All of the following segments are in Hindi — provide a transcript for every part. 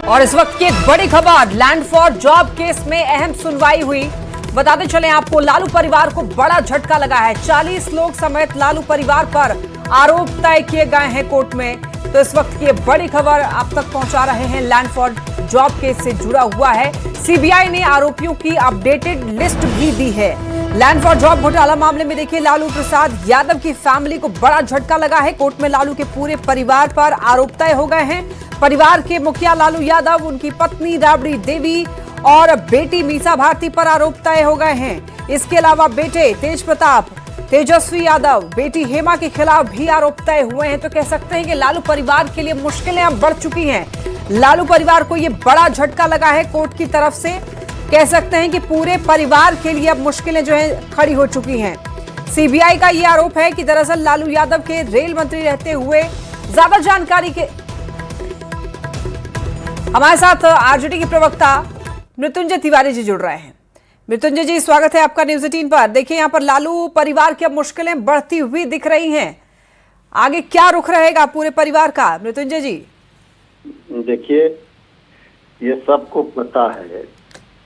और इस वक्त की एक बड़ी खबर, लैंड फॉर जॉब केस में अहम सुनवाई हुई। बताते चलें आपको, लालू परिवार को बड़ा झटका लगा है। 40 लोग समेत लालू परिवार पर आरोप तय किए गए हैं कोर्ट में। तो इस वक्त की बड़ी खबर आप तक पहुंचा रहे हैं, लैंड फॉर जॉब केस से जुड़ा हुआ है। सीबीआई ने आरोपियों की अपडेटेड लिस्ट भी दी है। लैंड फॉर जॉब घोटाला मामले में देखिए, लालू प्रसाद यादव की फैमिली को बड़ा झटका लगा है। कोर्ट में लालू के पूरे परिवार पर आरोप तय हो गए हैं। परिवार के मुखिया लालू यादव, उनकी पत्नी राबड़ी देवी और बेटी मीसा भारती पर आरोप तय हो गए हैं। इसके अलावा बेटे तेज प्रताप, तेजस्वी यादव, बेटी हेमा के खिलाफ भी आरोप तय हुए हैं। तो कह सकते हैं कि लालू परिवार के लिए मुश्किलें अब बढ़ चुकी हैं। लालू परिवार को यह बड़ा झटका लगा है कोर्ट की तरफ से। कह सकते हैं कि पूरे परिवार के लिए अब मुश्किलें जो है खड़ी हो चुकी हैं। सीबीआई का यह आरोप है कि दरअसल लालू यादव के रेल मंत्री रहते हुए ज्यादा जानकारी के हमारे साथ आरजेडी की प्रवक्ता मृत्युंजय तिवारी जी जुड़ रहे हैं। मृत्युंजय जी, स्वागत है आपका न्यूज़ 18 पर। देखिए, यहाँ पर लालू परिवार की अब मुश्किलें बढ़ती हुई दिख रही हैं। आगे क्या रुख रहेगा पूरे परिवार का, मृत्युंजय जी? देखिए, ये सबको पता है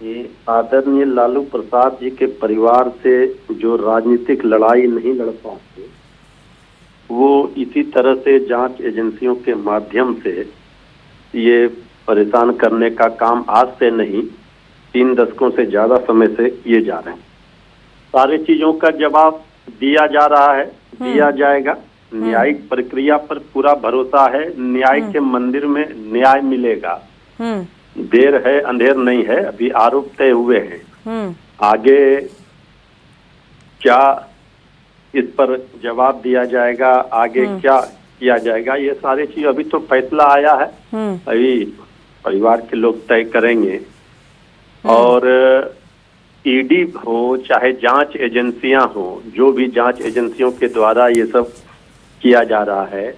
कि आदरणीय लालू प्रसाद जी के परिवार से जो राजनीतिक लड़ाई नहीं लड़ पाते, वो इसी तरह से जांच एजेंसियों के माध्यम से ये परेशान करने का काम आज से नहीं, 3 दशकों से ज्यादा समय से किए जा रहे हैं। सारी चीजों का जवाब दिया जा रहा है, दिया जाएगा। न्यायिक प्रक्रिया पर पूरा भरोसा है। न्याय के मंदिर में न्याय मिलेगा। देर है अंधेर नहीं है। अभी आरोप तय हुए हैं, आगे क्या इस पर जवाब दिया जाएगा, आगे क्या किया जाएगा, ये सारी चीज अभी तो फैसला आया है, अभी परिवार के लोग तय करेंगे। और ईडी हो चाहे जांच एजेंसियां हो, जो भी जांच एजेंसियों के द्वारा ये सब किया जा रहा है,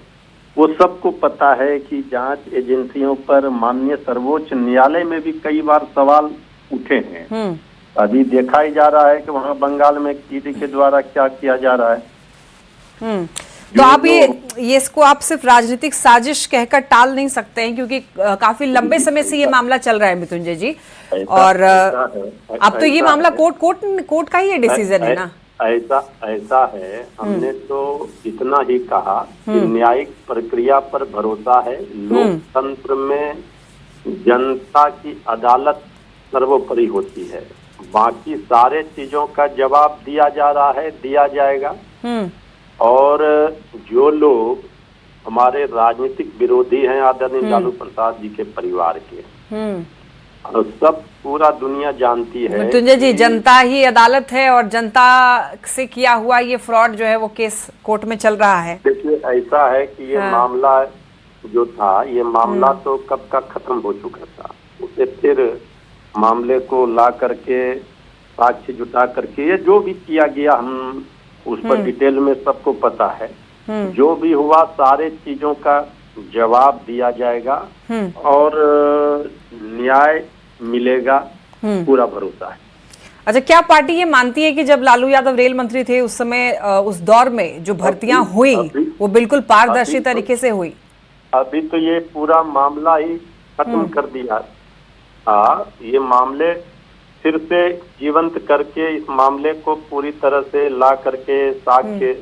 वो सबको पता है कि जांच एजेंसियों पर माननीय सर्वोच्च न्यायालय में भी कई बार सवाल उठे हैं। अभी देखा ही जा रहा है कि वहाँ बंगाल में ईडी के द्वारा क्या किया जा रहा है। तो आप ये इसको आप सिर्फ राजनीतिक साजिश कहकर टाल नहीं सकते हैं, क्योंकि काफी लंबे समय से ये मामला चल रहा है मृत्युंजय जी। और अब तो ये मामला कोर्ट का ही डिसीजन है ना। ऐसा है, हमने तो इतना ही कहा कि न्यायिक प्रक्रिया पर भरोसा है। लोकतंत्र में जनता की अदालत सर्वोपरि होती है। बाकी सारे चीजों का जवाब दिया जा रहा है, दिया जाएगा। और जो लोग हमारे राजनीतिक विरोधी हैं आदरणीय लालू प्रसाद जी के परिवार के, और सब पूरा दुनिया जानती है। मृत्युंजय जी, जनता ही अदालत है और जनता से किया हुआ ये फ्रॉड जो है वो केस कोर्ट में चल रहा है। देखिए, ऐसा है कि ये मामला जो था, ये मामला तो कब का खत्म हो चुका था। उसे फिर मामले को ला करके साक्ष्य जुटा करके ये जो भी किया गया, हम उस पर डिटेल में सबको पता है। जो भी हुआ सारे चीजों का जवाब दिया जाएगा और न्याय मिलेगा, पूरा भरोसा है। अच्छा, क्या पार्टी ये मानती है कि जब लालू यादव रेल मंत्री थे उस समय, उस दौर में जो भर्तियां हुई वो बिल्कुल पारदर्शी तरीके से हुई? अभी तो ये पूरा मामला ही खत्म कर दिया। ये मामले फिर से जीवंत करके इस मामले को पूरी तरह से ला करके साक्ष्य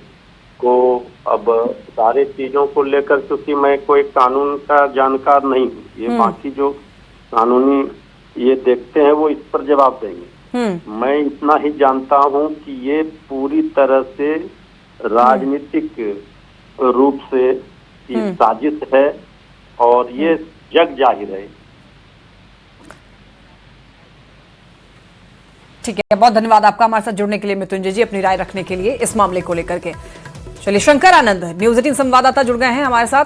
को, अब सारे चीजों को लेकर, क्योंकि मैं कोई कानून का जानकार नहीं हूँ, ये बाकी जो कानूनी ये देखते हैं वो इस पर जवाब देंगे। मैं इतना ही जानता हूँ कि ये पूरी तरह से राजनीतिक रूप से साजिश है और ये जग जाहिर है। ठीक है, बहुत धन्यवाद आपका हमारे साथ जुड़ने के लिए मृत्युंजय जी, अपनी राय रखने के लिए इस मामले को लेकर के। चलिए, शंकर आनंद न्यूज़ 18 संवाददाता जुड़ गए हैं हमारे साथ।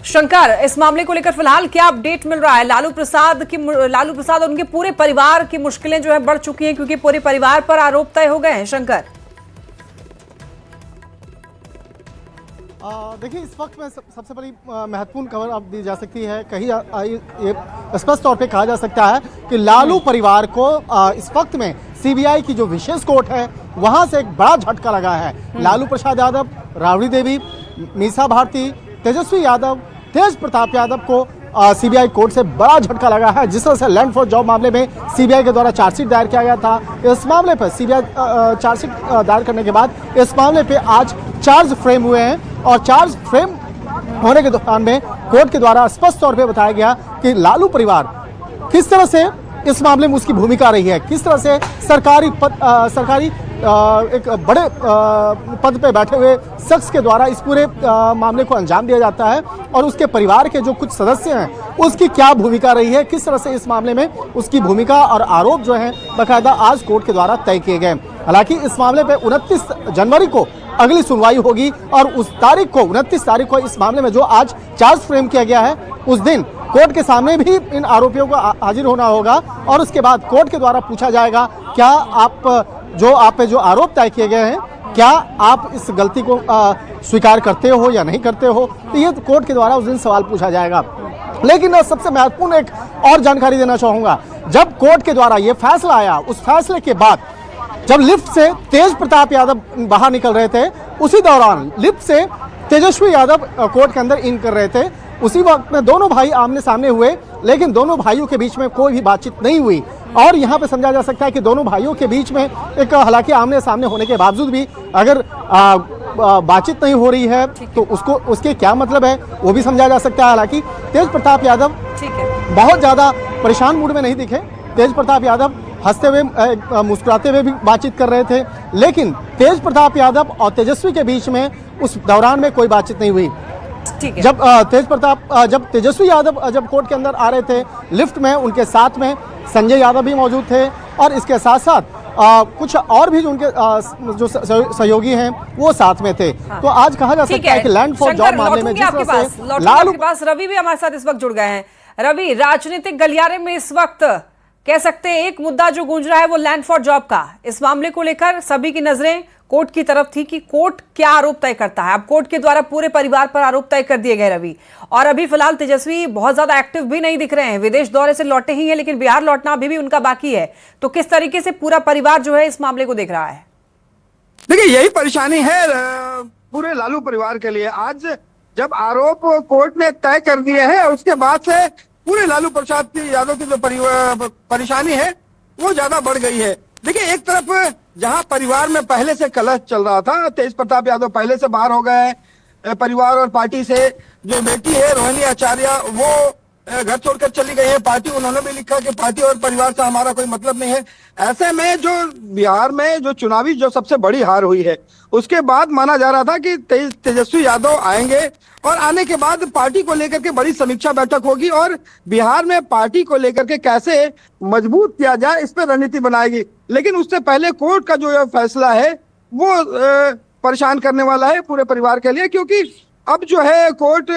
शंकर, इस मामले को लेकर फिलहाल क्या अपडेट मिल रहा है? लालू प्रसाद और उनके पूरे परिवार की मुश्किलें जो है बढ़ चुकी हैं, क्योंकि पूरे परिवार पर आरोप तय हो गए हैं। शंकर, देखिए, इस वक्त में सबसे बड़ी महत्वपूर्ण खबर अब दी जा सकती है। कहीं ये स्पष्ट तौर पे कहा जा सकता है कि लालू परिवार को इस वक्त में सीबीआई की जो विशेष कोर्ट है वहां से एक बड़ा झटका लगा है। लालू प्रसाद यादव, राबड़ी देवी, मीसा भारती, तेजस्वी यादव, तेज प्रताप यादव को सीबीआई कोर्ट से बड़ा झटका लगा है। जिस तरह से लैंड फॉर जॉब मामले में सीबीआई के द्वारा चार्जशीट दायर किया गया था, इस मामले पर सीबीआई चार्जशीट दायर करने के बाद इस मामले पे आज चार्ज फ्रेम हुए हैं और चार्ज फ्रेम होने के दौरान में कोर्ट के द्वारा स्पष्ट तौर पे बताया गया कि लालू परिवार किस तरह से इस मामले में उसकी भूमिका रही है, किस तरह से सरकारी एक बड़े पद पे बैठे हुए शख्स के द्वारा इस पूरे मामले को अंजाम दिया जाता है और उसके परिवार के जो कुछ सदस्य हैं उसकी क्या भूमिका रही है, किस तरह से इस मामले में उसकी भूमिका और आरोप जो है बाकायदा आज कोर्ट के द्वारा तय किए गए। हालांकि इस मामले पे 29 जनवरी को अगली सुनवाई होगी और उस तारीख को 29 तारीख को इस मामले में जो आज चार्ज फ्रेम किया गया है उस दिन कोर्ट के सामने भी इन आरोपियों को हाजिर होना होगा और उसके बाद कोर्ट के द्वारा पूछा जाएगा क्या आप पे जो आरोप तय किए गए हैं क्या आप इस गलती को स्वीकार करते हो या नहीं करते हो, तो ये कोर्ट के द्वारा उस दिन सवाल पूछा जाएगा। लेकिन सबसे महत्वपूर्ण एक और जानकारी देना चाहूंगा, जब कोर्ट के द्वारा ये फैसला आया उस फैसले के बाद जब लिफ्ट से तेज प्रताप यादव बाहर निकल रहे थे उसी दौरान लिफ्ट से तेजस्वी यादव कोर्ट के अंदर इन कर रहे थे, उसी वक्त में दोनों भाई आमने सामने हुए लेकिन दोनों भाइयों के बीच में कोई भी बातचीत नहीं हुई और यहाँ पे समझा जा सकता है कि दोनों भाइयों के बीच में एक हालांकि आमने सामने होने के बावजूद भी अगर बातचीत नहीं हो रही है तो उसके क्या मतलब है वो भी समझा जा सकता है। हालांकि तेज प्रताप यादव बहुत ज्यादा परेशान मूड में नहीं दिखे, तेज प्रताप यादव हंसते हुए मुस्कुराते हुए भी बातचीत कर रहे थे, लेकिन तेज प्रताप यादव और तेजस्वी के बीच में उस दौरान में कोई बातचीत नहीं हुई। जब तेजस्वी यादव जब कोर्ट के अंदर आ रहे थे लिफ्ट में उनके साथ में संजय यादव भी मौजूद थे और इसके साथ साथ कुछ और भी जो उनके जो सहयोगी हैं वो साथ में थे। हाँ। तो आज कहा जा सकता है कि लैंड फॉर जॉब मामले में जिस तरह से लालू के पास रवि भी हमारे साथ इस वक्त जुड़ गए हैं। रवि, राजनीतिक गलियारे में इस वक्त कह सकते हैं एक मुद्दा जो गूंज रहा है वो लैंड फॉर जॉब का, इस मामले को लेकर सभी की नजरें कोर्ट की तरफ थी कि कोर्ट क्या आरोप तय करता है। अब कोर्ट के द्वारा पूरे परिवार पर आरोप तय कर दिए गए रवि, और अभी फिलहाल तेजस्वी बहुत ज्यादा एक्टिव भी नहीं दिख रहे हैं, विदेश दौरे से लौटे ही हैं लेकिन बिहार लौटना अभी भी उनका बाकी है। तो किस तरीके से पूरा परिवार जो है इस मामले को देख रहा है? देखिए, यही परेशानी है पूरे लालू परिवार के लिए। आज जब आरोप कोर्ट ने तय कर दिए हैं उसके बाद से पूरे लालू प्रसाद यादव की जो परेशानी है वो ज्यादा बढ़ गई है। देखिए, एक तरफ जहां परिवार में पहले से कलह चल रहा था, तेज प्रताप यादव पहले से बाहर हो गए परिवार और पार्टी से, जो बेटी है रोहिणी आचार्य वो घर छोड़कर चली गई है पार्टी, उन्होंने भी लिखा कि पार्टी और परिवार से हमारा कोई मतलब नहीं है। ऐसे में जो बिहार में जो चुनावी जो सबसे बड़ी हार हुई है उसके बाद माना जा रहा था कि तेजस्वी यादव आएंगे और आने के बाद पार्टी को लेकर के बड़ी समीक्षा बैठक होगी और बिहार में पार्टी को लेकर के कैसे मजबूत किया जाए इस पर रणनीति बनाएगी। लेकिन उससे पहले कोर्ट का जो फैसला है वो परेशान करने वाला है पूरे परिवार के लिए, क्योंकि अब जो है कोर्ट,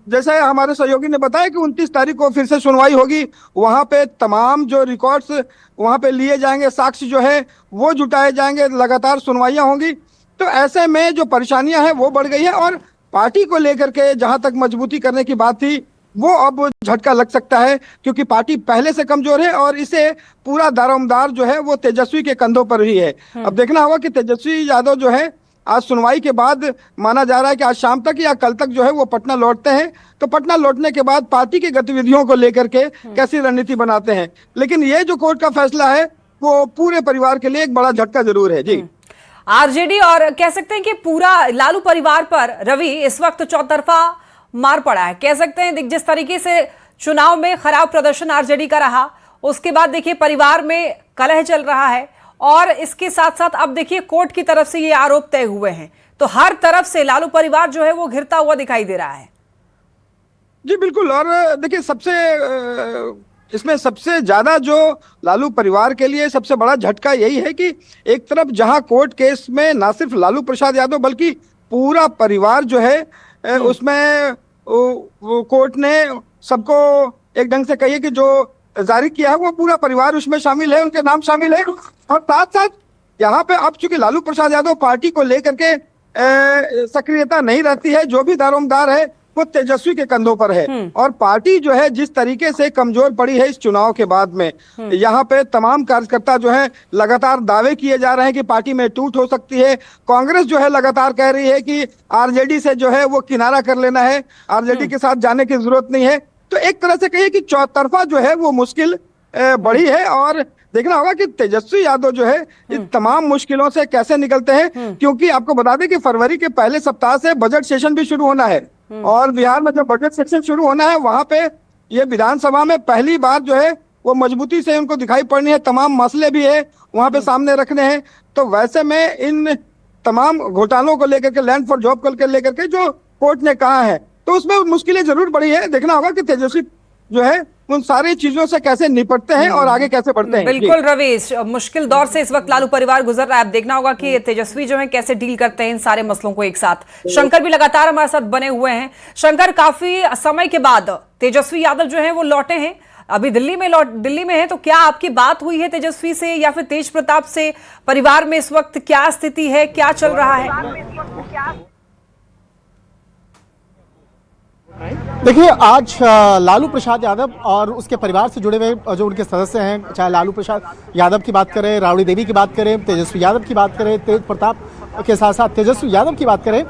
जैसे हमारे सहयोगी ने बताया कि 29 तारीख को फिर से सुनवाई होगी, वहां पे तमाम जो रिकॉर्ड्स वहां पे लिए जाएंगे, साक्ष्य जो है वो जुटाए जाएंगे, लगातार सुनवाइयां होंगी। तो ऐसे में जो परेशानियां हैं वो बढ़ गई है और पार्टी को लेकर के जहां तक मजबूती करने की बात थी वो अब झटका लग सकता है, क्योंकि पार्टी पहले से कमजोर है और इसे पूरा दारोमदार जो है वो तेजस्वी के कंधों पर ही है। अब देखना होगा कि तेजस्वी यादव जो है आज सुनवाई के बाद माना जा रहा है कि आज शाम तक या कल तक जो है वो पटना लौटते हैं, तो पटना लौटने के बाद पार्टी की गतिविधियों को लेकर के कैसी रणनीति बनाते हैं। लेकिन ये जो कोर्ट का फैसला है वो पूरे परिवार के लिए एक बड़ा झटका जरूर है। जी, आरजेडी और कह सकते हैं कि पूरा लालू परिवार पर रवि इस वक्त चौतरफा मार पड़ा है। कह सकते हैं जिस तरीके से चुनाव में खराब प्रदर्शन आरजेडी का रहा, उसके बाद देखिए परिवार में कलह चल रहा है और इसके साथ साथ अब देखिए कोर्ट की तरफ से ये आरोप तय हुए हैं, तो हर तरफ से लालू परिवार जो है वो घिरता हुआ दिखाई दे रहा है। जी बिल्कुल, और देखिए इसमें सबसे ज्यादा जो लालू परिवार के लिए सबसे बड़ा झटका यही है कि एक तरफ जहां कोर्ट केस में ना सिर्फ लालू प्रसाद यादव बल्कि पूरा परिवार जो है उसमें कोर्ट ने सबको एक ढंग से कहिए कि जो जारी किया है वो पूरा परिवार उसमें शामिल है, उनके नाम शामिल है। और साथ साथ यहाँ पे अब चूंकि लालू प्रसाद यादव पार्टी को लेकर के सक्रियता नहीं रहती है, जो भी दारोमदार है वो तेजस्वी के कंधों पर है और पार्टी जो है जिस तरीके से कमजोर पड़ी है इस चुनाव के बाद में, यहाँ पे तमाम कार्यकर्ता जो है लगातार दावे किए जा रहे हैं कि पार्टी में टूट हो सकती है। कांग्रेस जो है लगातार कह रही है कि आरजेडी से जो है वो किनारा कर लेना है, आरजेडी के साथ जाने की जरूरत नहीं है। तो एक तरह से कहिए कि चौतरफा जो है वो मुश्किल बढ़ी है। और देखना होगा कि तेजस्वी यादव जो है इन तमाम मुश्किलों से कैसे निकलते हैं, क्योंकि आपको बता दें कि फरवरी के पहले सप्ताह से बजट सेशन भी शुरू होना है। और बिहार में जब बजट सेशन शुरू होना है, वहां पे ये विधानसभा में पहली बार जो है वो मजबूती से उनको दिखाई पड़नी है। तमाम मसले भी है वहां पे सामने रखने हैं। तो वैसे में इन तमाम घोटालों को लेकर के, लैंड फॉर जॉब को लेकर के जो कोर्ट ने कहा है, तो उसमें मुश्किलें जरूर बढ़ी है। देखना होगा कि तेजस्वी जो है उन सारी चीजों से कैसे निपटते हैं और आगे कैसे बढ़ते हैं। बिल्कुल रवीश, मुश्किल दौर से इस वक्त लालू परिवार गुजर रहा है। अब देखना होगा कि तेजस्वी जो है कैसे डील करते हैं इन सारे मसलों को एक साथ। शंकर भी लगातार हमारे साथ बने हुए हैं। शंकर, काफी समय के बाद तेजस्वी यादव जो है वो लौटे हैं, अभी दिल्ली में है, तो क्या आपकी बात हुई है तेजस्वी से या फिर तेज प्रताप से? परिवार में इस वक्त क्या स्थिति है, क्या चल रहा है? देखिए, आज लालू प्रसाद यादव और उसके परिवार से जुड़े हुए जो उनके सदस्य हैं, चाहे लालू प्रसाद यादव की बात करें, राबड़ी देवी की बात करें, तेजस्वी यादव की बात करें, तेज प्रताप के साथ साथ तेजस्वी यादव की बात करें,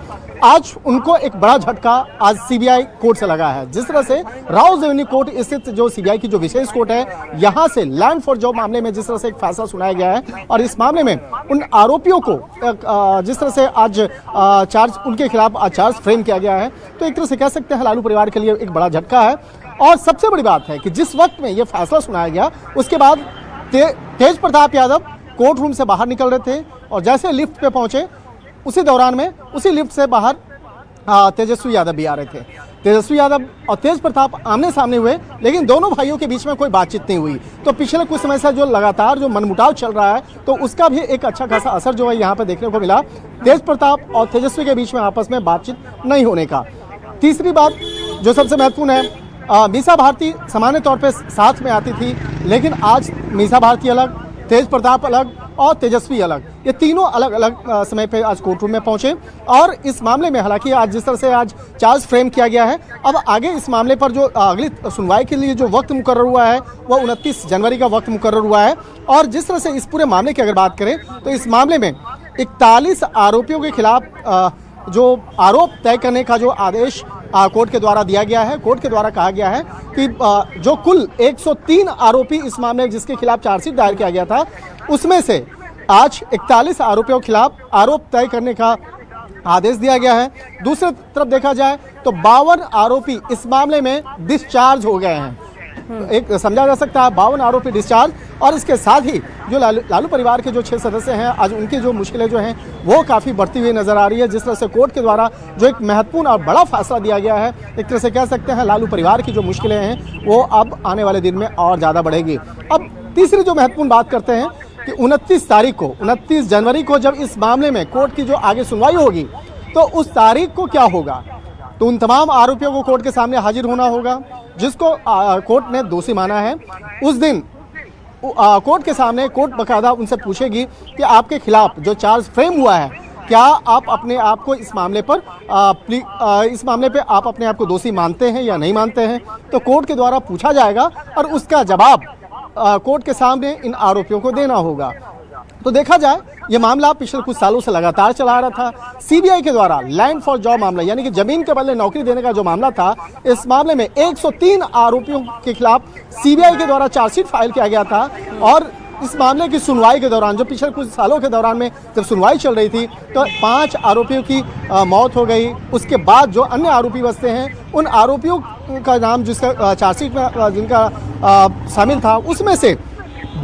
आज उनको एक बड़ा झटका आज सीबीआई कोर्ट से लगा है। जिस तरह से राउज एवेन्यू कोर्ट स्थित जो सीबीआई की जो विशेष कोर्ट है, यहाँ से लैंड फॉर जॉब मामले में जिस तरह से एक फैसला सुनाया गया है और इस मामले में उन आरोपियों को जिस तरह से आज चार्ज उनके खिलाफ चार्ज फ्रेम किया गया है, तो एक तरह से कह सकते हैं लालू परिवार के लिए एक बड़ा झटका है। और सबसे बड़ी बात है कि जिस वक्त में ये फैसला सुनाया गया, उसके बाद तेज प्रताप यादव कोर्ट रूम से बाहर निकल रहे थे और जैसे लिफ्ट पे पहुंचे, उसी दौरान में उसी लिफ्ट से बाहर तेजस्वी यादव भी आ रहे थे। तेजस्वी यादव और तेज प्रताप आमने सामने हुए, लेकिन दोनों भाइयों के बीच में कोई बातचीत नहीं हुई। तो पिछले कुछ समय से जो लगातार जो मनमुटाव चल रहा है, तो उसका भी एक अच्छा खासा असर जो है यहाँ पे देखने को मिला, तेज प्रताप और तेजस्वी के बीच में आपस में बातचीत नहीं होने का। तीसरी बात जो सबसे महत्वपूर्ण है, मीसा भारती सामान्य तौर पर साथ में आती थी, लेकिन आज मीसा भारती अलग, तेज प्रताप अलग और तेजस्वी अलग, ये तीनों अलग अलग समय पे आज कोर्ट रूम में पहुंचे। और इस मामले में हालांकि आज जिस तरह से आज चार्ज फ्रेम किया गया है, अब आगे इस मामले पर जो अगली सुनवाई के लिए जो वक्त मुकर्रर हुआ है वो 29 जनवरी का वक्त मुकर्रर हुआ है। और जिस तरह से इस पूरे मामले की अगर बात करें, तो इस मामले में 41 आरोपियों के खिलाफ जो आरोप तय करने का जो आदेश कोर्ट के द्वारा दिया गया है, कोर्ट के द्वारा कहा गया है कि जो कुल 103 आरोपी इस मामले जिसके खिलाफ चार्जशीट दायर किया गया था, उसमें से आज 41 आरोपियों के खिलाफ आरोप तय करने का आदेश दिया गया है। दूसरी तरफ देखा जाए तो 52 आरोपी इस मामले में डिस्चार्ज हो गए हैं। एक समझा जा सकता है 52 आरोपी डिस्चार्ज। और इसके साथ ही जो लालू परिवार के जो 6 सदस्य हैं, आज उनकी जो मुश्किलें जो हैं वो काफ़ी बढ़ती हुई नजर आ रही है। जिस तरह से कोर्ट के द्वारा जो एक महत्वपूर्ण और बड़ा फैसला दिया गया है, एक तरह से कह सकते हैं लालू परिवार की जो मुश्किलें हैं वो अब आने वाले दिन में और ज़्यादा बढ़ेगी। अब तीसरी जो महत्वपूर्ण बात करते हैं कि 29 जनवरी को जब इस मामले में कोर्ट की जो आगे सुनवाई होगी, तो उस तारीख को क्या होगा, तो उन तमाम आरोपियों को कोर्ट के सामने हाजिर होना होगा जिसको कोर्ट ने दोषी माना है। उस दिन कोर्ट के सामने कोर्ट बाकायदा उनसे पूछेगी कि आपके खिलाफ जो चार्ज फ्रेम हुआ है, क्या आप अपने आप को इस मामले पर आप अपने आप को दोषी मानते हैं या नहीं मानते हैं। तो कोर्ट के द्वारा पूछा जाएगा और उसका जवाब कोर्ट के सामने इन आरोपियों को देना होगा। तो देखा जाए ये मामला पिछले कुछ सालों से लगातार चला आ रहा था। सीबीआई के द्वारा लैंड फॉर जॉब मामला, यानी कि जमीन के बदले नौकरी देने का जो मामला था, इस मामले में 103 आरोपियों के खिलाफ सीबीआई के द्वारा चार्जशीट फाइल किया गया था। और इस मामले की सुनवाई के दौरान, जो पिछले कुछ सालों के दौरान में जब सुनवाई चल रही थी, तो 5 आरोपियों की मौत हो गई। उसके बाद जो अन्य आरोपी बचते हैं, उन आरोपियों का नाम जिसका चार्जशीट में जिनका शामिल था, उसमें से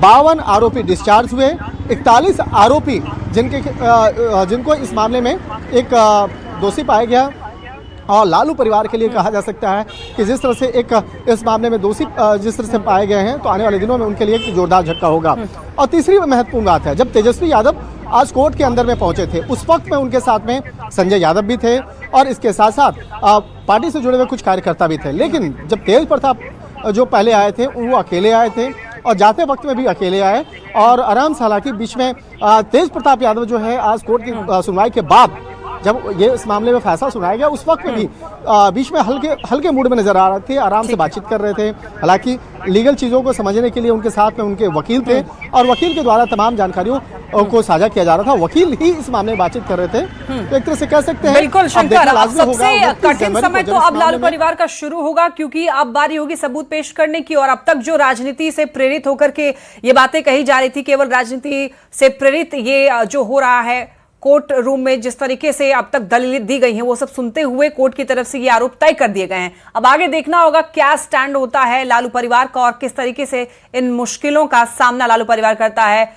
52 आरोपी डिस्चार्ज हुए। 41 आरोपी जिनको इस मामले में एक दोषी पाया गया। और लालू परिवार के लिए कहा जा सकता है कि जिस तरह से एक इस मामले में दोषी जिस तरह से पाए गए हैं, तो आने वाले दिनों में उनके लिए एक जोरदार झटका होगा। और तीसरी महत्वपूर्ण बात है, जब तेजस्वी यादव आज कोर्ट के अंदर में पहुंचे थे, उस वक्त में उनके साथ में संजय यादव भी थे और इसके साथ साथ पार्टी से जुड़े हुए कुछ कार्यकर्ता भी थे। लेकिन जब तेज प्रताप जो पहले आए थे, वो अकेले आए थे और जाते वक्त में भी अकेले आए और आराम से, हालांकि बीच में तेज प्रताप यादव जो है आज कोर्ट की सुनवाई के बाद जब ये इस मामले में फैसला सुनाया गया, उस वक्त में भी बीच में हल्के मूड में नजर आ रहे थे, आराम से बातचीत कर रहे थे। हालांकि लीगल चीज़ों को समझने के लिए उनके साथ में उनके वकील थे और वकील के द्वारा तमाम जानकारियों को साझा किया जा रहा था, वकील ही इस मामले में बातचीत कर रहे थे। तो एक तरह से कह सकते हैं बिल्कुल अब शंकर, देखना अब लाजमी होगा, सबसे 29 कठिन जनवरी समय को तो जब इस अब लालू मामले में- परिवार का शुरू होगा, क्योंकि अब बारी होगी सबूत पेश करने की। और अब तक जो राजनीति से प्रेरित होकर के ये बातें कही जा रही थी, केवल राजनीति से प्रेरित ये जो हो रहा है कोर्ट रूम में, जिस तरीके से अब तक दलीलें दी गई हैं, वो सब सुनते हुए कोर्ट की तरफ से ये आरोप तय कर दिए गए हैं। अब आगे देखना होगा क्या स्टैंड होता है लालू परिवार का और किस तरीके से इन मुश्किलों का सामना लालू परिवार करता है।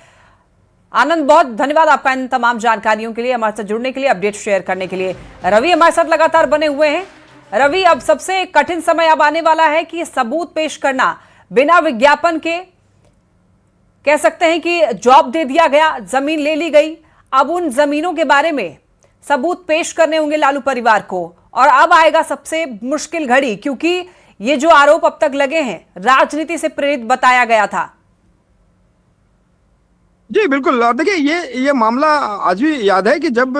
आनंद, बहुत धन्यवाद आपका इन तमाम जानकारियों के लिए, हमारे साथ जुड़ने के लिए, अपडेट शेयर करने के लिए। रवि हमारे साथ लगातार बने हुए हैं। रवि, अब सबसे कठिन समय अब आने वाला है कि सबूत पेश करना बिना विज्ञापन के। कह सकते हैं कि जॉब दे दिया गया, जमीन ले ली गई, अब उन जमीनों के बारे में सबूत पेश करने होंगे लालू परिवार को। और अब आएगा सबसे मुश्किल घड़ी, क्योंकि ये जो आरोप अब तक लगे हैं राजनीति से प्रेरित बताया गया था। जी बिल्कुल, और देखिए ये मामला आज भी याद है कि जब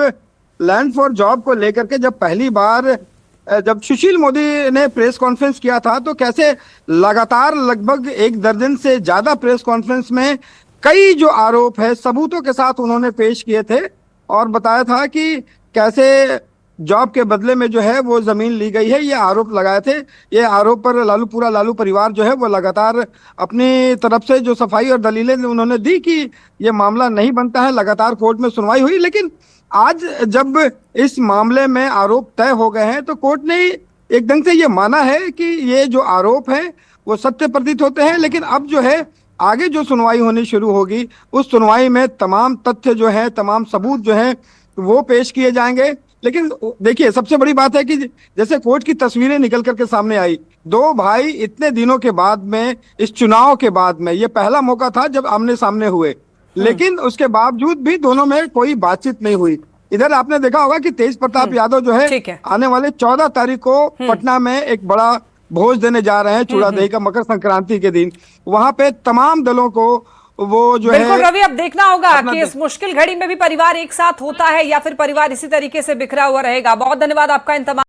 लैंड फॉर जॉब को लेकर के जब पहली बार जब सुशील मोदी ने प्रेस कॉन्फ्रेंस किया था, तो कैसे लगातार लगभग 1 दर्जन से ज्यादा प्रेस कॉन्फ्रेंस में कई जो आरोप है सबूतों के साथ उन्होंने पेश किए थे और बताया था कि कैसे जॉब के बदले में जो है वो जमीन ली गई है, ये आरोप लगाए थे। ये आरोप पर लालू परिवार जो है वो लगातार अपनी तरफ से जो सफाई और दलीलें उन्होंने दी कि ये मामला नहीं बनता है। लगातार कोर्ट में सुनवाई हुई, लेकिन आज जब इस मामले में आरोप तय हो गए हैं तो कोर्ट ने एक ढंग से ये माना है कि ये जो आरोप है वो सत्य प्रतीत होते हैं। लेकिन अब जो है आगे जो सुनवाई होनी शुरू होगी, उस सुनवाई में तमाम तथ्य जो है, तमाम सबूत जो है वो पेश किए जाएंगे। लेकिन देखिए सबसे बड़ी बात है कि जैसे कोर्ट की तस्वीरें निकल करके सामने आई, 2 भाई इतने दिनों के बाद में, इस चुनाव के बाद में, ये पहला मौका था जब आमने सामने हुए, लेकिन उसके बावजूद भी दोनों में कोई बातचीत नहीं हुई। इधर आपने देखा होगा कि तेज प्रताप यादव जो है आने वाले 14 तारीख को पटना में एक बड़ा भोज देने जा रहे हैं, चूड़ा दही का, मकर संक्रांति के दिन। वहां पे तमाम दलों को वो जो है। बिल्कुल रवि, अब देखना होगा कि इस मुश्किल घड़ी में भी परिवार एक साथ होता है या फिर परिवार इसी तरीके से बिखरा हुआ रहेगा। बहुत धन्यवाद आपका इन तमाम